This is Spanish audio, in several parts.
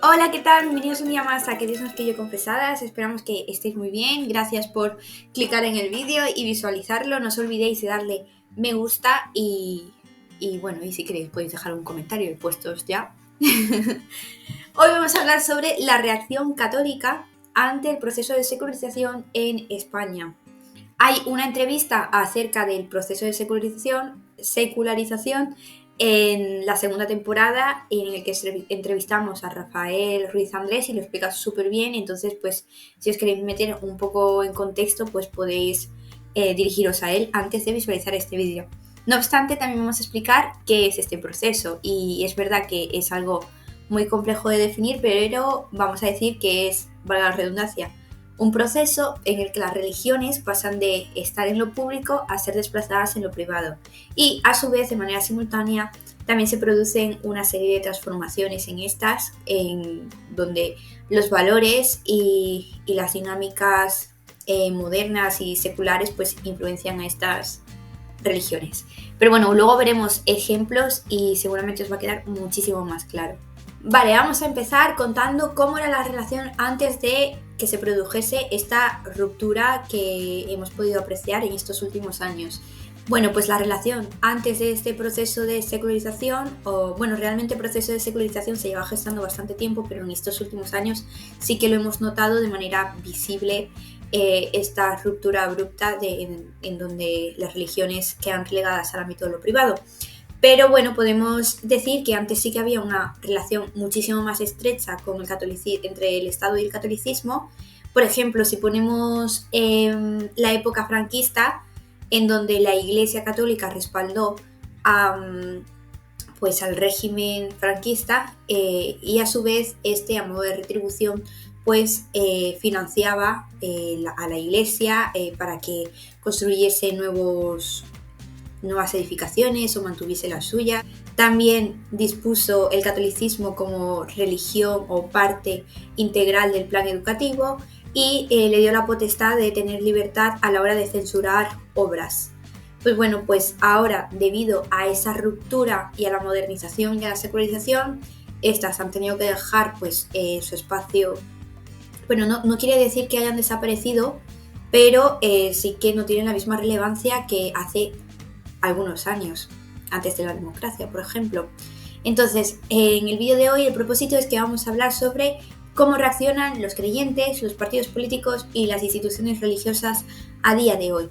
Hola, ¿qué tal? Bienvenidos un día más a Que Dios nos pille confesadas. Esperamos que estéis muy bien. Gracias por clicar en el vídeo y visualizarlo. No os olvidéis de darle me gusta y bueno, y si queréis podéis dejar un comentario y puestos ya. Hoy vamos a hablar sobre la reacción católica ante el proceso de secularización en España. Hay una entrevista acerca del proceso de secularización en la segunda temporada en el que entrevistamos a Rafael Ruiz Andrés y lo explica súper bien. Entonces, pues, si os queréis meter un poco en contexto, pues podéis dirigiros a él antes de visualizar este vídeo. No obstante, también vamos a explicar qué es este proceso, y es verdad que es algo muy complejo de definir, pero vamos a decir que es, valga la redundancia, un proceso en el que las religiones pasan de estar en lo público a ser desplazadas en lo privado, y a su vez, de manera simultánea, también se producen una serie de transformaciones en estas, en donde los valores y las dinámicas modernas y seculares pues influencian a estas religiones. Pero bueno, luego veremos ejemplos y seguramente os va a quedar muchísimo más claro. Vale, vamos a empezar contando cómo era la relación antes de que se produjese esta ruptura que hemos podido apreciar en estos últimos años. Bueno, pues la relación antes de este proceso de secularización, o bueno, realmente el proceso de secularización se lleva gestando bastante tiempo, pero en estos últimos años sí que lo hemos notado de manera visible, esta ruptura abrupta en donde las religiones quedan relegadas al ámbito de lo privado. Pero bueno, podemos decir que antes sí que había una relación muchísimo más estrecha con el entre el Estado y el catolicismo. Por ejemplo, si ponemos la época franquista, en donde la Iglesia Católica respaldó pues al régimen franquista, y a su vez este, a modo de retribución, pues financiaba a la Iglesia para que construyese nuevas edificaciones o mantuviese la suya. También dispuso el catolicismo como religión o parte integral del plan educativo, y le dio la potestad de tener libertad a la hora de censurar obras. Pues bueno, pues ahora, debido a esa ruptura y a la modernización y a la secularización, estas han tenido que dejar pues su espacio. Bueno, no quiere decir que hayan desaparecido, pero sí que no tienen la misma relevancia que hace algunos años, antes de la democracia, por ejemplo. Entonces, en el vídeo de hoy el propósito es que vamos a hablar sobre cómo reaccionan los creyentes, los partidos políticos y las instituciones religiosas a día de hoy.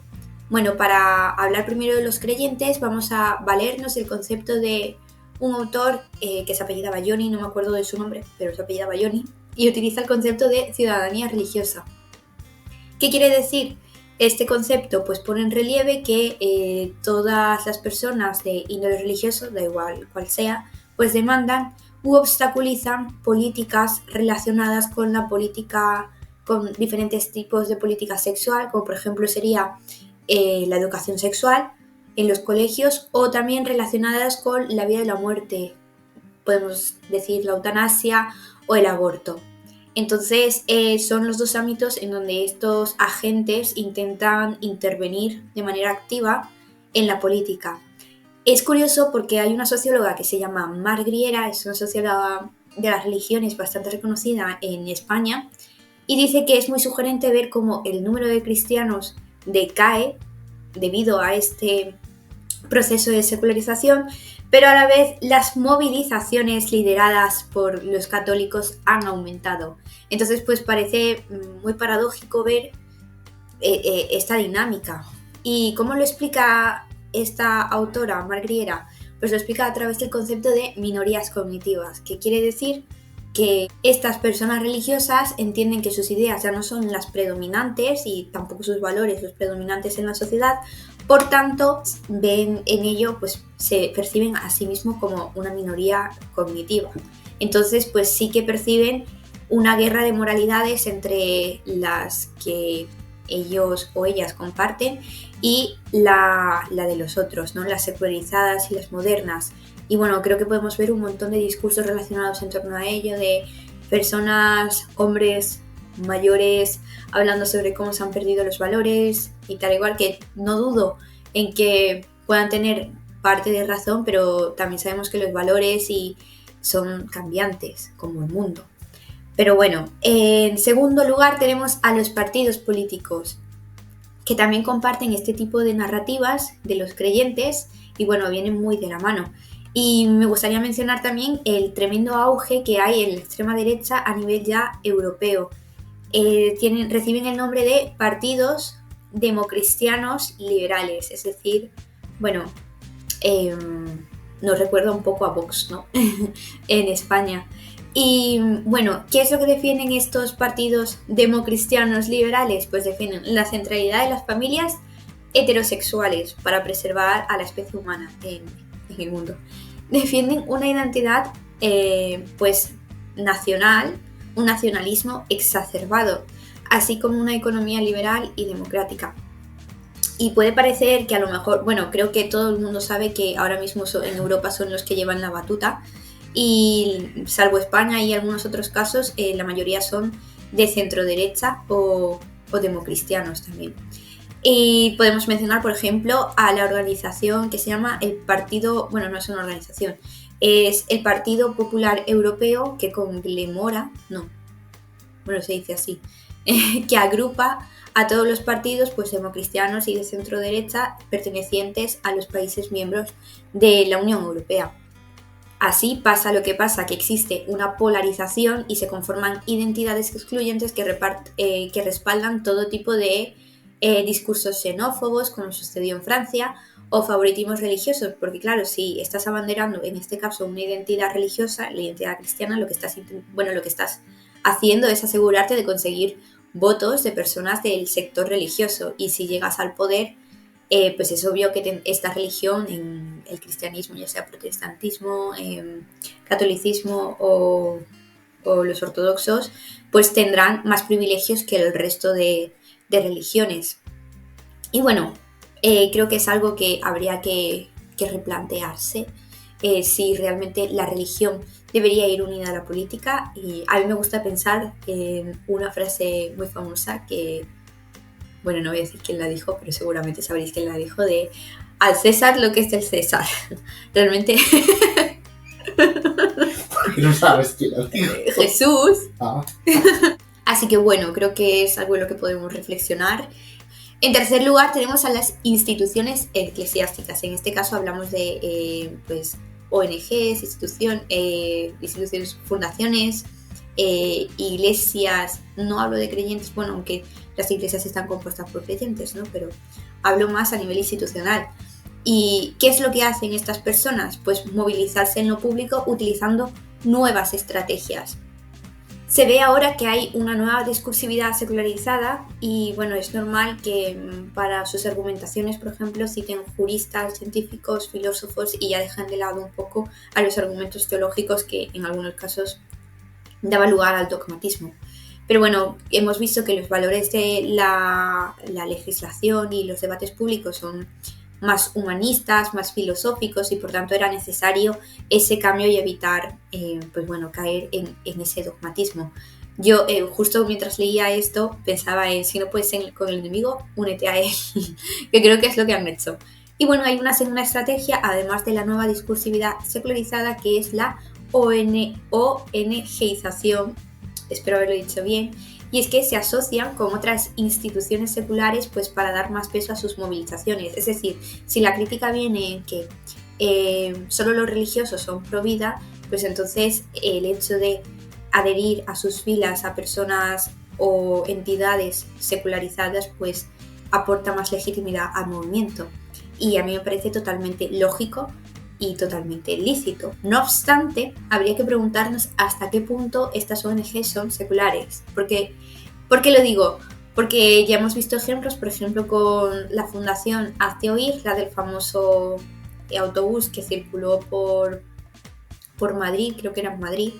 Bueno, para hablar primero de los creyentes, vamos a valernos del concepto de un autor que se apellida Bayoni, no me acuerdo de su nombre, pero se apellida Bayoni, y utiliza el concepto de ciudadanía religiosa. ¿Qué quiere decir este concepto? Pues pone en relieve que todas las personas de índole religioso, da igual cual sea, pues demandan u obstaculizan políticas relacionadas con la política, con diferentes tipos de política sexual, como por ejemplo sería la educación sexual en los colegios, o también relacionadas con la vida y la muerte, podemos decir la eutanasia o el aborto. Entonces, son los dos ámbitos en donde estos agentes intentan intervenir de manera activa en la política. Es curioso porque hay una socióloga que se llama Mar Griera, es una socióloga de las religiones bastante reconocida en España, y dice que es muy sugerente ver cómo el número de cristianos decae debido a este proceso de secularización, pero a la vez las movilizaciones lideradas por los católicos han aumentado. Entonces, pues parece muy paradójico ver esta dinámica. ¿Y cómo lo explica esta autora, Mar Griera? Pues lo explica a través del concepto de minorías cognitivas, que quiere decir que estas personas religiosas entienden que sus ideas ya no son las predominantes y tampoco sus valores los predominantes en la sociedad. Por tanto, ven en ello, pues se perciben a sí mismos como una minoría cognitiva. Entonces, pues sí que perciben una guerra de moralidades entre las que ellos o ellas comparten y la de los otros, ¿no? Las secularizadas y las modernas. Y bueno, creo que podemos ver un montón de discursos relacionados en torno a ello, de personas, hombres mayores, hablando sobre cómo se han perdido los valores y tal, igual que no dudo en que puedan tener parte de razón, pero también sabemos que los valores son cambiantes, como el mundo. Pero bueno, en segundo lugar tenemos a los partidos políticos, que también comparten este tipo de narrativas de los creyentes y bueno, vienen muy de la mano. Y me gustaría mencionar también el tremendo auge que hay en la extrema derecha a nivel ya europeo. Reciben el nombre de partidos democristianos liberales, es decir, bueno, nos recuerda un poco a Vox, ¿no? En España. Y bueno, ¿qué es lo que defienden estos partidos democristianos liberales? Pues defienden la centralidad de las familias heterosexuales para preservar a la especie humana en el mundo. Defienden una identidad pues nacional, un nacionalismo exacerbado, así como una economía liberal y democrática. Y puede parecer que a lo mejor, bueno, creo que todo el mundo sabe que ahora mismo en Europa son los que llevan la batuta, y salvo España y algunos otros casos, la mayoría son de centro derecha o democristianos también. Y podemos mencionar, por ejemplo, a la organización que se llama el Partido, bueno, no es una organización, es el Partido Popular Europeo, que conglomera, no, bueno, se dice así, que agrupa a todos los partidos pues democristianos y de centro derecha pertenecientes a los países miembros de la Unión Europea. Así pasa lo que pasa, que existe una polarización y se conforman identidades excluyentes que respaldan todo tipo de discursos xenófobos, como sucedió en Francia, o favoritismos religiosos, porque claro, si estás abanderando en este caso una identidad religiosa, la identidad cristiana, lo que estás haciendo es asegurarte de conseguir votos de personas del sector religioso, y si llegas al poder, pues es obvio que esta religión, en el cristianismo, ya sea protestantismo, catolicismo o los ortodoxos, pues tendrán más privilegios que el resto de religiones. Y bueno, creo que es algo que habría que replantearse, si realmente la religión debería ir unida a la política. Y a mí me gusta pensar en una frase muy famosa que, bueno, no voy a decir quién la dijo, pero seguramente sabréis quién la dijo, de al César lo que es del César. Realmente ¿Por qué no sabes quién la dijo? Jesús. Así que bueno, creo que es algo en lo que podemos reflexionar. En tercer lugar tenemos a las instituciones eclesiásticas. En este caso hablamos de pues ONGs, instituciones, fundaciones, iglesias. No hablo de creyentes, bueno, aunque las iglesias están compuestas por creyentes, ¿no? Pero hablo más a nivel institucional. ¿Y qué es lo que hacen estas personas? Pues movilizarse en lo público utilizando nuevas estrategias. Se ve ahora que hay una nueva discursividad secularizada y bueno, es normal que para sus argumentaciones, por ejemplo, citen juristas, científicos, filósofos y ya dejan de lado un poco a los argumentos teológicos que en algunos casos daban lugar al dogmatismo. Pero bueno, hemos visto que los valores de la legislación y los debates públicos son más humanistas, más filosóficos, y por tanto era necesario ese cambio y evitar caer en ese dogmatismo. Yo justo mientras leía esto pensaba en si no puedes ser con el enemigo, únete a él, que creo que es lo que han hecho. Y bueno, hay una segunda estrategia, además de la nueva discursividad secularizada, que es la ONGización, espero haberlo dicho bien, y es que se asocian con otras instituciones seculares pues para dar más peso a sus movilizaciones. Es decir, si la crítica viene en que solo los religiosos son pro vida, pues entonces el hecho de adherir a sus filas a personas o entidades secularizadas pues aporta más legitimidad al movimiento. Y a mí me parece totalmente lógico y totalmente lícito. No obstante, habría que preguntarnos hasta qué punto estas ONGs son seculares. ¿Por qué lo digo? Porque ya hemos visto ejemplos, por ejemplo, con la Fundación Hazte Oír, la del famoso autobús que circuló por Madrid, creo que era en Madrid.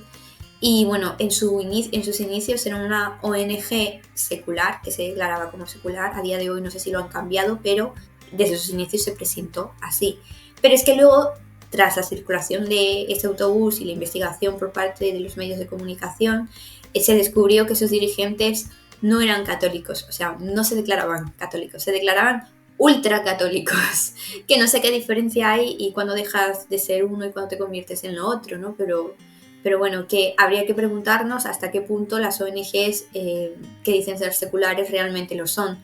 Y bueno, en sus inicios era una ONG secular, que se declaraba como secular. A día de hoy no sé si lo han cambiado, pero desde sus inicios se presentó así. Pero es que luego, tras la circulación de este autobús y la investigación por parte de los medios de comunicación, se descubrió que sus dirigentes no eran católicos, o sea, no se declaraban católicos, se declaraban ultracatólicos, que no sé qué diferencia hay y cuando dejas de ser uno y cuando te conviertes en lo otro, ¿no? Pero bueno, que habría que preguntarnos hasta qué punto las ONGs que dicen ser seculares realmente lo son.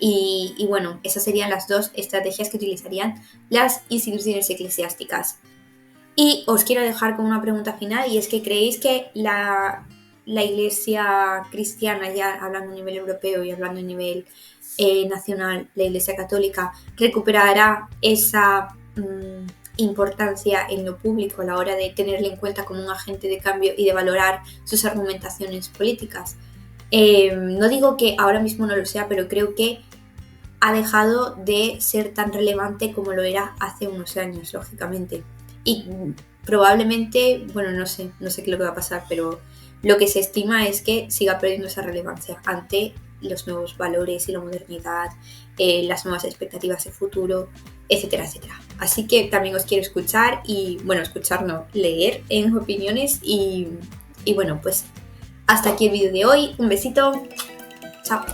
Y bueno, esas serían las dos estrategias que utilizarían las instituciones eclesiásticas. Y os quiero dejar con una pregunta final, y es que ¿creéis que la Iglesia cristiana, ya hablando a nivel europeo y hablando a nivel nacional, la Iglesia católica, recuperará esa importancia en lo público a la hora de tenerle en cuenta como un agente de cambio y de valorar sus argumentaciones políticas? No digo que ahora mismo no lo sea, pero creo que ha dejado de ser tan relevante como lo era hace unos años, lógicamente. Y probablemente, bueno, no sé qué es lo que va a pasar, pero lo que se estima es que siga perdiendo esa relevancia ante los nuevos valores y la modernidad, las nuevas expectativas de futuro, etcétera, etcétera. Así que también os quiero escuchar y, bueno, escuchar no, leer en opiniones y bueno, pues hasta aquí el vídeo de hoy. Un besito. Chao.